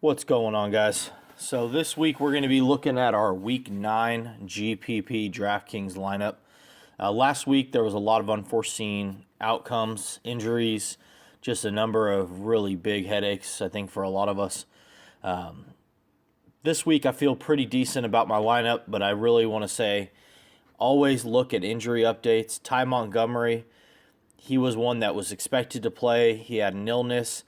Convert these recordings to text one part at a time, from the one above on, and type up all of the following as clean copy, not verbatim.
What's going on, guys? So this week we're going to be looking at our Week 9 GPP Draftkings lineup. Last week there was a lot of unforeseen outcomes, injuries, just a number of really big headaches, I think, for a lot of us. This week I feel pretty decent about my lineup, but I really want to say always look at injury updates. Ty Montgomery, he was one that was expected to play. He had an illness,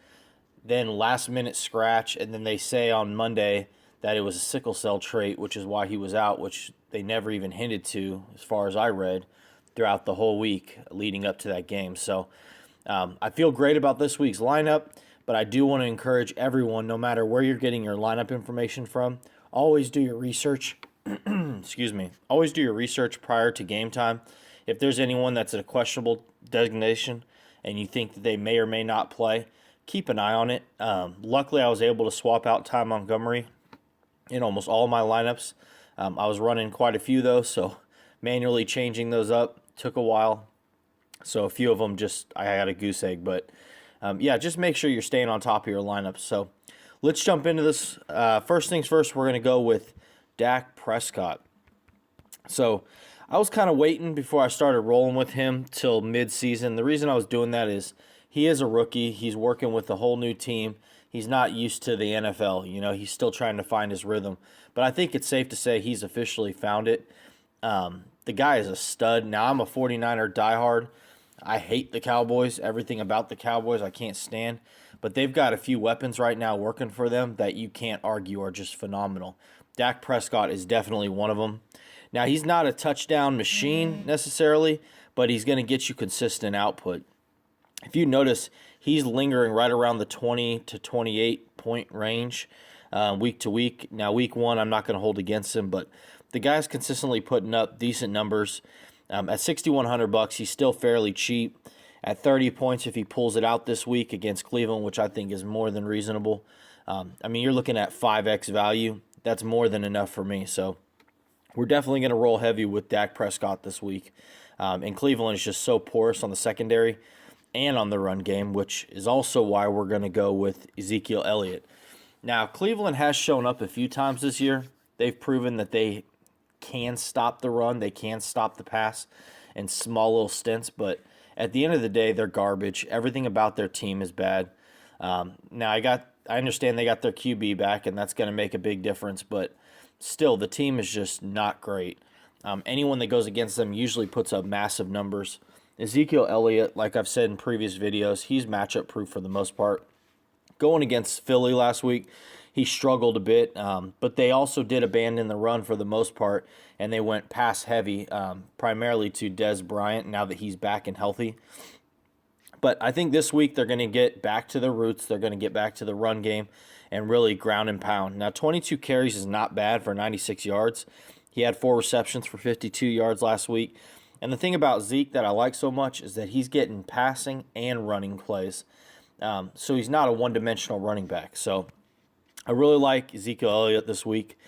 then last minute scratch, and then they say on Monday that it was a sickle cell trait, which is why he was out, which they never even hinted to, as far as I read, throughout the whole week leading up to that game. So I feel great about this week's lineup, but I do want to encourage everyone, no matter where you're getting your lineup information from, always do your research. Excuse me. Always do your research prior to game time. If there's anyone that's at a questionable designation and you think that they may or may not play, keep an eye on it. Luckily, I was able to swap out Ty Montgomery in almost all of my lineups. I was running quite a few, though, so manually changing those up took a while. So a few of them I had a goose egg. But, yeah, just make sure you're staying on top of your lineups. So let's jump into this. First things first, we're going to go with Dak Prescott. So I was kind of waiting before I started rolling with him till mid-season. The reason I was doing that is he is a rookie. He's working with a whole new team. He's not used to the NFL. He's still trying to find his rhythm. But I think it's safe to say he's officially found it. The guy is a stud. Now, I'm a 49er diehard. I hate the Cowboys. Everything about the Cowboys I can't stand. But they've got a few weapons right now working for them that you can't argue are just phenomenal. Dak Prescott is definitely one of them. Now, he's not a touchdown machine necessarily, but he's going to get you consistent output. If you notice, he's lingering right around the 20 to 28 point range week to week. Now, week 1, I'm not going to hold against him, but the guy's consistently putting up decent numbers. At $6,100, he's still fairly cheap. At 30 points, if he pulls it out this week against Cleveland, which I think is more than reasonable. You're looking at 5x value. That's more than enough for me. So we're definitely going to roll heavy with Dak Prescott this week. And Cleveland is just so porous on the secondary and on the run game, which is also why we're going to go with Ezekiel Elliott. Now, Cleveland has shown up a few times this year. They've proven that they can stop the run, they can stop the pass in small little stints, but at the end of the day, they're garbage. Everything about their team is bad. Now, I understand they got their QB back, and that's going to make a big difference, but still, the team is just not great. Anyone that goes against them usually puts up massive numbers. Ezekiel Elliott, like I've said in previous videos, he's matchup proof for the most part. Going against Philly last week, he struggled a bit, but they also did abandon the run for the most part, and they went pass heavy, primarily to Dez Bryant now that he's back and healthy. But I think this week they're going to get back to their roots. They're going to get back to the run game and really ground and pound. Now, 22 carries is not bad for 96 yards. He had 4 receptions for 52 yards last week. And the thing about Zeke that I like so much is that he's getting passing and running plays. So he's not a one-dimensional running back. So I really like Ezekiel Elliott this week.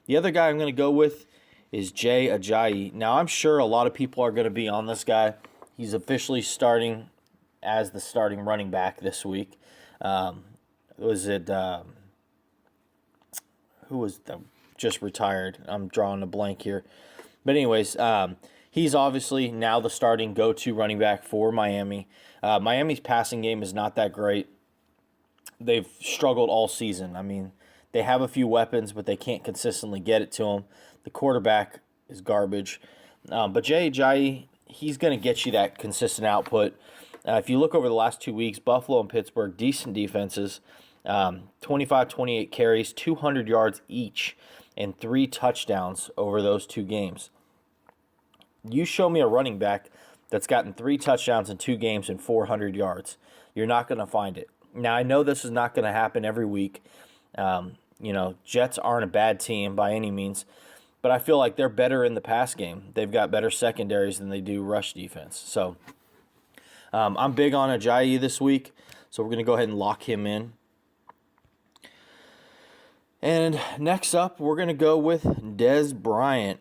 The other guy I'm going to go with is Jay Ajayi. Now, I'm sure a lot of people are going to be on this guy. He's officially starting as the starting running back this week. Who was just retired? I'm drawing a blank here. But anyways, he's obviously now the starting go-to running back for Miami. Miami's passing game is not that great. They've struggled all season. They have a few weapons, but they can't consistently get it to them. The quarterback is garbage. But Jay Ajayi, he's going to get you that consistent output. If you look over the last 2 weeks, Buffalo and Pittsburgh, decent defenses, 25-28 carries, 200 yards each, and 3 touchdowns over those 2 games. You show me a running back that's gotten 3 touchdowns in 2 games and 400 yards. You're not going to find it. Now, I know this is not going to happen every week. Jets aren't a bad team by any means, but I feel like they're better in the pass game. They've got better secondaries than they do rush defense. So I'm big on Ajayi this week, so we're going to go ahead and lock him in. And next up, we're going to go with Dez Bryant.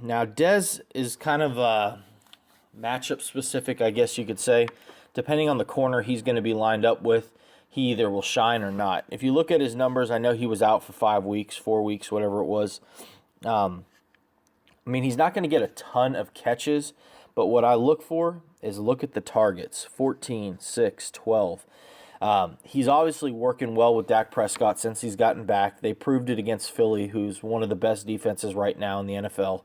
Now, Dez is kind of matchup specific, I guess you could say. Depending on the corner he's going to be lined up with, he either will shine or not. If you look at his numbers, I know he was out for 5 weeks, 4 weeks, whatever it was. I mean, he's not going to get a ton of catches, but what I look for is look at the targets, 14, 6, 12. He's obviously working well with Dak Prescott since he's gotten back. They proved it against Philly, who's one of the best defenses right now in the NFL.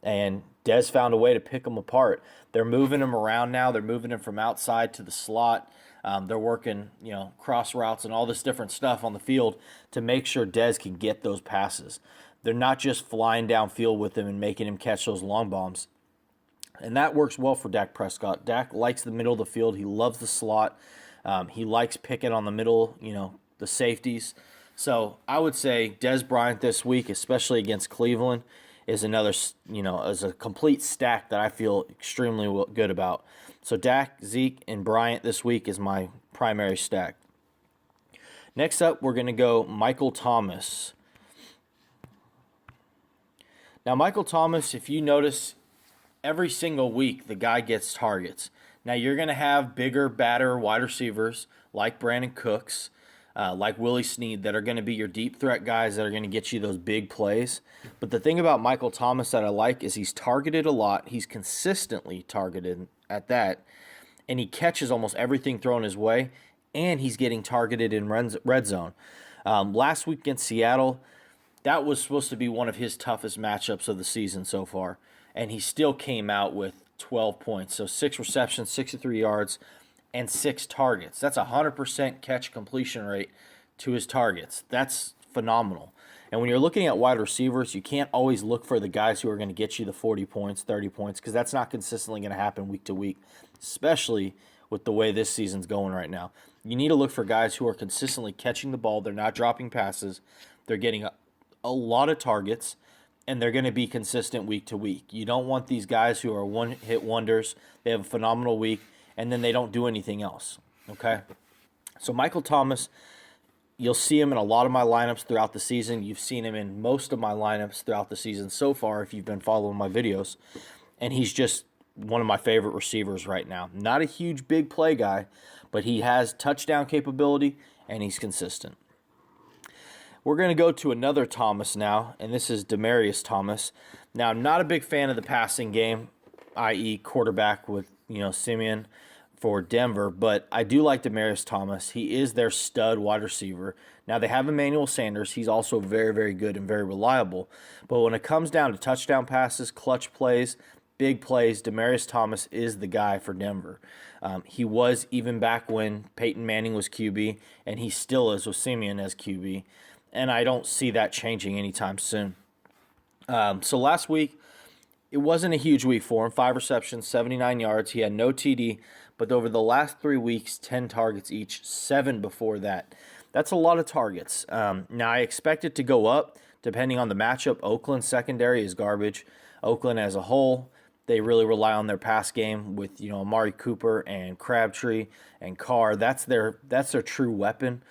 And Dez found a way to pick him apart. They're moving him around now. They're moving him from outside to the slot. They're working, cross routes and all this different stuff on the field to make sure Dez can get those passes. They're not just flying downfield with him and making him catch those long bombs. And that works well for Dak Prescott. Dak likes the middle of the field. He loves the slot. He likes picking on the middle, the safeties. So I would say Dez Bryant this week, especially against Cleveland, is another, is a complete stack that I feel extremely good about. So Dak, Zeke, and Bryant this week is my primary stack. Next up, we're going to go Michael Thomas. Now, Michael Thomas, if you notice, every single week the guy gets targets. Now, you're going to have bigger, badder wide receivers like Brandon Cooks, like Willie Snead, that are going to be your deep threat guys that are going to get you those big plays. But the thing about Michael Thomas that I like is he's targeted a lot. He's consistently targeted at that, and he catches almost everything thrown his way, and he's getting targeted in red zone. Last week against Seattle, that was supposed to be one of his toughest matchups of the season so far, and he still came out with 12 points. So 6 receptions, 63 yards, and 6 targets. That's a 100% catch completion rate to his targets. That's phenomenal. And when you're looking at wide receivers, you can't always look for the guys who are going to get you the 40 points, 30 points, because that's not consistently going to happen week to week, especially with the way this season's going right now. You need to look for guys who are consistently catching the ball. They're not dropping passes. They're getting a lot of targets, and they're going to be consistent week to week. You don't want these guys who are one-hit wonders. They have a phenomenal week, and then they don't do anything else, okay? So Michael Thomas, you'll see him in a lot of my lineups throughout the season. You've seen him in most of my lineups throughout the season so far if you've been following my videos, and he's just one of my favorite receivers right now. Not a huge big play guy, but he has touchdown capability, and he's consistent. We're going to go to another Thomas now, and this is Demaryius Thomas. Now, I'm not a big fan of the passing game, i.e. quarterback with, Simeon for Denver, but I do like Demaryius Thomas. He is their stud wide receiver. Now, they have Emmanuel Sanders. He's also very, very good and very reliable. But when it comes down to touchdown passes, clutch plays, big plays, Demaryius Thomas is the guy for Denver. He was even back when Peyton Manning was QB, and he still is with Simeon as QB. And I don't see that changing anytime soon. So last week, it wasn't a huge week for him. 5 receptions, 79 yards. He had no TD. But over the last 3 weeks, 10 targets each, 7 before that. That's a lot of targets. Now, I expect it to go up depending on the matchup. Oakland's secondary is garbage. Oakland as a whole, they really rely on their pass game with, Amari Cooper and Crabtree and Carr. That's their true weapon.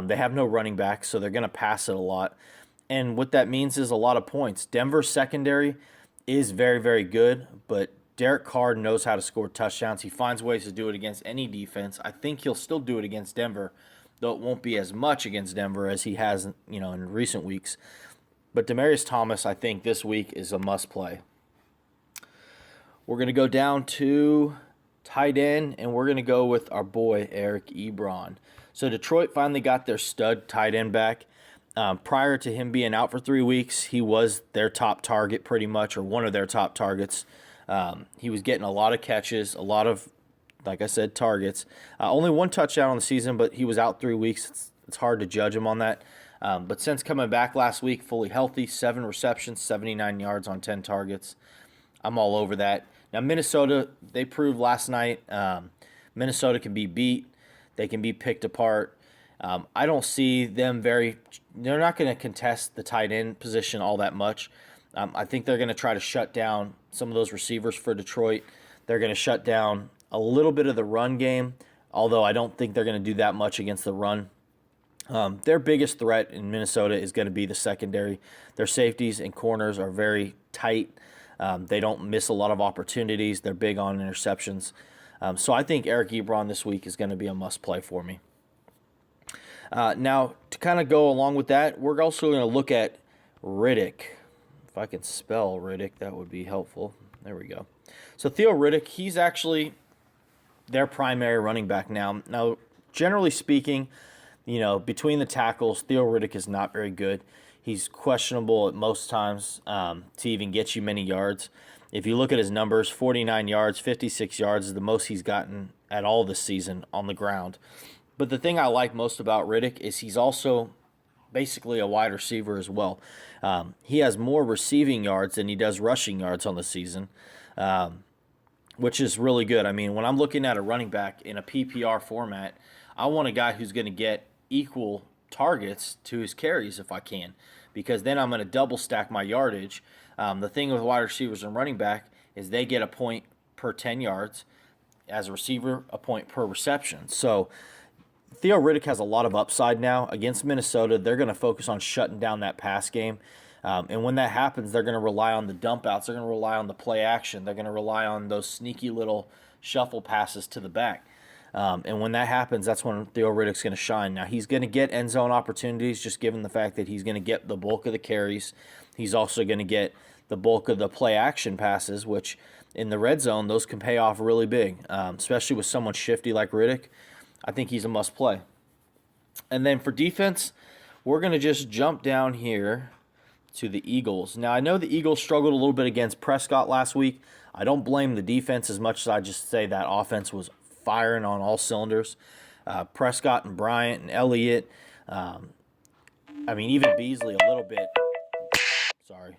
They have no running back, so they're going to pass it a lot. And what that means is a lot of points. Denver's secondary is very, very good, but Derek Carr knows how to score touchdowns. He finds ways to do it against any defense. I think he'll still do it against Denver, though it won't be as much against Denver as he has, in recent weeks. But Demaryius Thomas, I think this week is a must-play. We're going to go down to tight end, and we're going to go with our boy Eric Ebron. So Detroit finally got their stud tight end back. Prior to him being out for 3 weeks, he was their top target pretty much, or one of their top targets. He was getting a lot of catches, a lot of, like I said, targets. Only 1 touchdown on the season, but he was out 3 weeks. It's hard to judge him on that. But since coming back last week, fully healthy, 7 receptions, 79 yards on 10 targets. I'm all over that. Now, Minnesota, they proved last night Minnesota can be beat. They can be picked apart. I don't see them they're not going to contest the tight end position all that much. I think they're going to try to shut down some of those receivers for Detroit. They're going to shut down a little bit of the run game, although I don't think they're going to do that much against the run. Their biggest threat in Minnesota is going to be the secondary. Their safeties and corners are very tight. They don't miss a lot of opportunities. They're big on interceptions. So I think Eric Ebron this week is going to be a must-play for me. Now, to kind of go along with that, we're also going to look at Riddick. If I can spell Riddick, that would be helpful. There we go. So Theo Riddick, he's actually their primary running back now. Now, generally speaking, between the tackles, Theo Riddick is not very good. He's questionable at most times to even get you many yards. If you look at his numbers, 49 yards, 56 yards is the most he's gotten at all this season on the ground. But the thing I like most about Riddick is he's also basically a wide receiver as well. He has more receiving yards than he does rushing yards on the season, which is really good. I mean, when I'm looking at a running back in a PPR format, I want a guy who's going to get equal targets to his carries if I can, because then I'm going to double stack my yardage. The thing with wide receivers and running back is they get a point per 10 yards. As a receiver, a point per reception. So Theo Riddick has a lot of upside now. Against Minnesota, they're going to focus on shutting down that pass game. And when that happens, they're going to rely on the dump outs. They're going to rely on the play action. They're going to rely on those sneaky little shuffle passes to the back. And when that happens, that's when Theo Riddick's going to shine. Now, he's going to get end zone opportunities just given the fact that he's going to get the bulk of the carries. He's also going to get the bulk of the play action passes, which in the red zone, those can pay off really big, especially with someone shifty like Riddick. I think he's a must play. And then for defense, we're going to just jump down here to the Eagles. Now, I know the Eagles struggled a little bit against Prescott last week. I don't blame the defense as much as I just say that offense was firing on all cylinders. Prescott and Bryant and Elliott. Even Beasley a little bit. Sorry.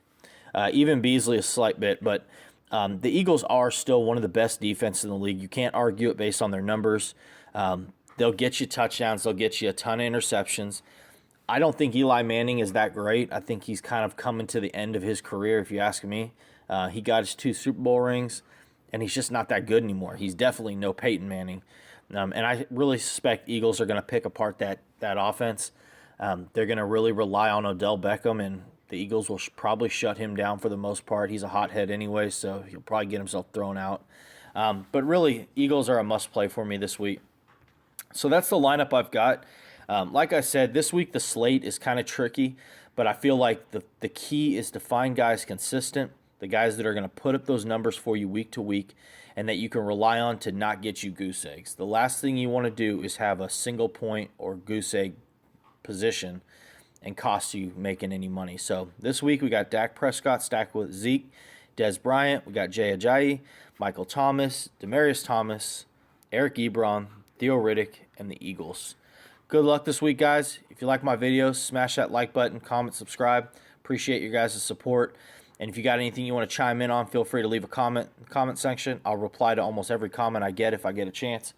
Even Beasley a slight bit, but the Eagles are still one of the best defenses in the league. You can't argue it based on their numbers. They'll get you touchdowns. They'll get you a ton of interceptions. I don't think Eli Manning is that great. I think he's kind of coming to the end of his career, if you ask me. He got his 2 Super Bowl rings, and he's just not that good anymore. He's definitely no Peyton Manning. And I really suspect Eagles are going to pick apart that offense. They're going to really rely on Odell Beckham, and the Eagles will probably shut him down for the most part. He's a hothead anyway, so he'll probably get himself thrown out. But really, Eagles are a must-play for me this week. So that's the lineup I've got. Like I said, this week the slate is kind of tricky, but I feel like the key is to find guys consistent, the guys that are going to put up those numbers for you week to week, and that you can rely on to not get you goose eggs. The last thing you want to do is have a single point or goose egg position and cost you making any money. So this week we got Dak Prescott stacked with Zeke, Des Bryant, we got Jay Ajayi, Michael Thomas, Demaryius Thomas, Eric Ebron, Theo Riddick, and the Eagles. Good luck this week, guys. If you like my videos, smash that like button, comment, subscribe. Appreciate your guys' support. And if you got anything you want to chime in on, feel free to leave a comment in the comment section. I'll reply to almost every comment I get if I get a chance.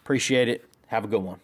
Appreciate it. Have a good one.